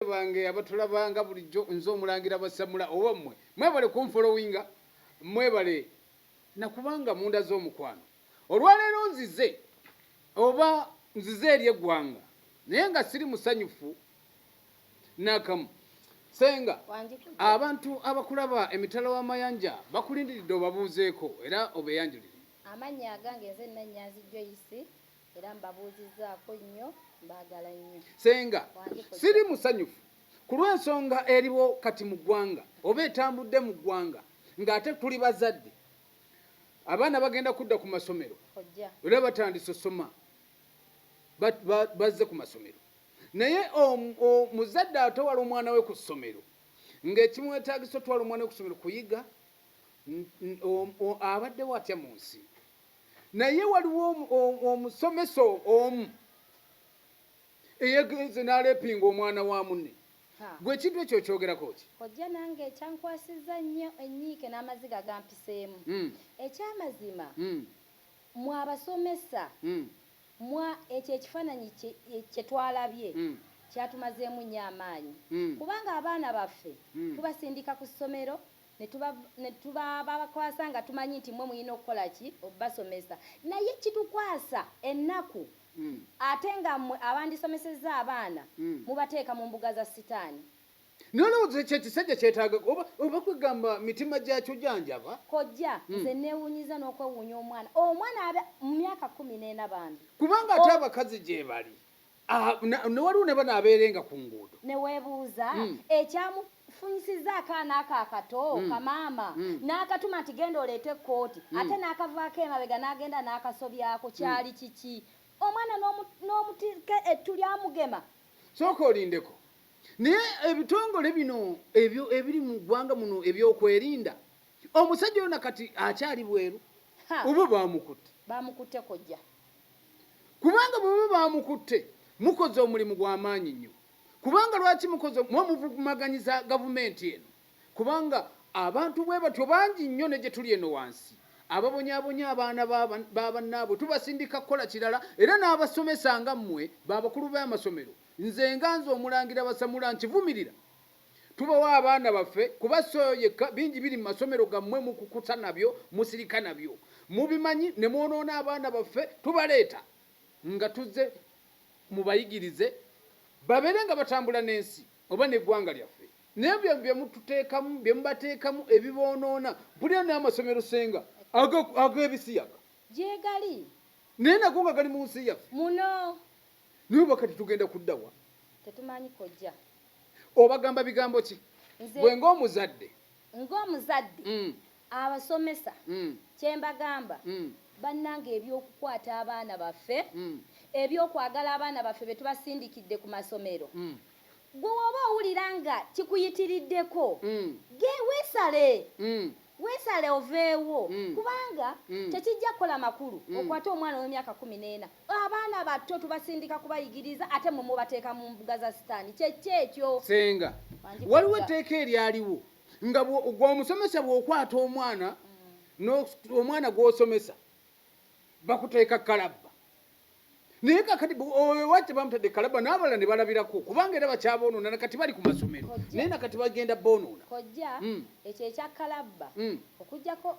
bange abatulabanga bulijjo nzo omulangira basamula oba mmwe mwebale kumfollowinga mwebale nakubanga munda z'omukwano olwaleero nzize oba nzize eri eggwanga naye nga siri musanyufu nakamu senga abantu abakulaba emitala w'amayanja bakulindiridde obabuuzeeko era obeeyanjulire. Amannya agange nze Nnannyanzi Joyce era mbabuuzizaako nnyo mbaagala nnyo. Senga siri musanyufu ku lw'ensonga eriwo kati mu ggwanga oba etambudde mu ggwanga ng'ate tuli bazadde abaana bagenda kudda ku masomero era batandise osoma bazze ku masomero naye muzadde atwala omwana we ku ssomero ng'ekimwetaagisa otwala omwana we ku ssomero kuyiga abaddewo atya mu nsi naye waliwo omusomesa omu eyegenze n'aleepinga omwana wa munne gwe ekintu ekyo okyogerako ki? Ojja nange ekyankwasizza nnyo ennyiike n'amaziga gampiseemu ekyamazima mwe abasomesa ekyo ekifaananyi kye twalabye kyatumazeemu nnyo amaanyi kubanga abaana baffe tubasindika ku ssomero ne tubabakwasa nga tumanyi nti mwe muyina okukola ki obasomesa naye kitukwasa ennaku ate nga mmwe abandisomesezza abaana mubateeka mu mbuga za sitaani. Nolowooza ekyo ekisajja kyetaaga oba kwegamba mitima gyakyo janjaba? Kojja nze neewuunyiza n'okwewuunya omwana abe mu myaka 14 bambi kubanga ate abakazi gye bali newaliwo ne banaabeerenga ku nguudo ne weebuuza ekyamufunyisizza akaana ako akato kamaama n'akatuma nti genda oleete ekkooti ate n'akavaako emabega n'agenda n'akasobyako kyali kiki? Omwana n'omutika ettu lyamugema. Sooka olindeko naye ebitongole bino ebyo ebiri mu ggwanga muno ebyokwerinda omusajja yona kati akyali bweru oba bamukutte kojja kubanga bwe bamukutte mukoze omulimu gw'amaanyi nnyo kubanga lwaki mukoze muvumaganyiza gavumenti eno kubanga abantu bwe batyo bangi nnyo ne gye tuli eno wansi ababonyabonya abaana b'abannaabwe tubasindika kukola kirala era n'abasomesa nga mmwe babakulu b'amasomero nze nganze omulangira basamula nkivumirira tubawa abaana baffe kubasooyeka bingi biri mu masomero gammwe mukukuta nabyo musirika nabyo mubimanyi ne mwonoona abaana baffe tubaleeta nga tuzze mubayigirize babeere nga batambula n'ensi oba n'eggwanga lyaffe nebyo byemututeekamu byemubateekamu ebiboonoona bulira n'amasomero senga ag'ebisiyaga gyegali naye nago nga gali mu nsi yaffe muno naye bakati tugenda kuddawa tetumanyi kojja obagamba bigambo ki bwe ng'omuzadde abasomesa kyembagamba bannange ebyokukwata abaana baffe ebyokwagala abaana baffe be tubasindikidde ku masomero gwe woba owulira nga kikuyitiriddeko weesale oveewo kubanga tekijja kukola makulu okwate omwana w'emyaka 14 abaana bato tubasindika kubayigiriza ate mwe mubateeka mu mbuga za sitaani kyekyo senga waliwo etteeka eryaliwo nga gweomusomesa bw'okwata omwana omwana gw'osomesa bakuteeka kalabba naye kakati wajja bamutadde kalabba n'abalala ne balabirako kubanga era bakyaboonoona nakati bali ku masomero naye nakati bagenda boonoona kojja ekyo ekyakalabba okugjako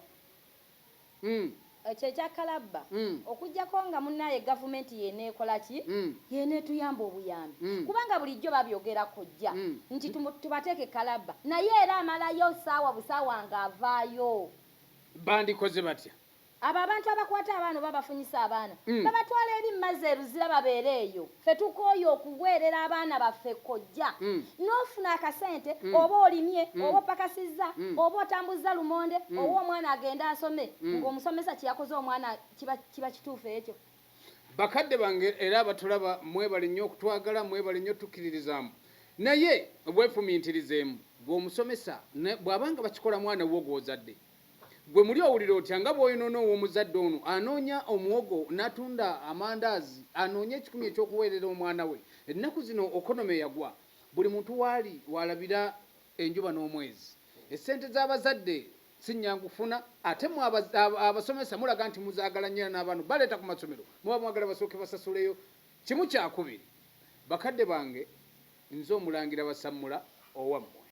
ekyo ekyakalabba okugjako nga munnaye gavumenti yeneekola ki yeneetuyamba obuyambi kubanga bulijjo babyogera kojja nti tubateeke kalabba naye era amalayo saawa busaawa ng'avaayo bandikoze batya abo abantu abakwata abaana babafunyisa abaana babatwala eri mazzi eruzira babeere eyo ffe tukooye okuweerera abaana baffe kojja n'ofuna akasente oba olimye oba opakasizza oba otambuzza lumonde oba omwana agenda asome ng'omusomesa kyeyakoze omwana kiba kituufu ekyo. Bakadde bange era abatulaba mwebale nnyo okutwagala mwebale nnyo tukkiririzaamu naye obwefumiitirizeemu gweomusomesa bw'abanga bakikola mwana wo gw'ozadde gwe muli owulira otya nga bw'oyonoona ow'omuzadde ono anoonya omuwogo n'atunda amandaazi anoonya ekikumi ekyokuweerera omwana we ennaku zino okonome yagwa buli muntu waali walabira enjuba n'omwezi essente z'abazadde si nnyangu kufuna ate mu abasomesa mulaga nti muzaagala nnyo n'abantu baleeta ku masomero muba mwagala basooke basasuleyo kimu kyakubiri bakadde bange nze omulangira basammula owammwe.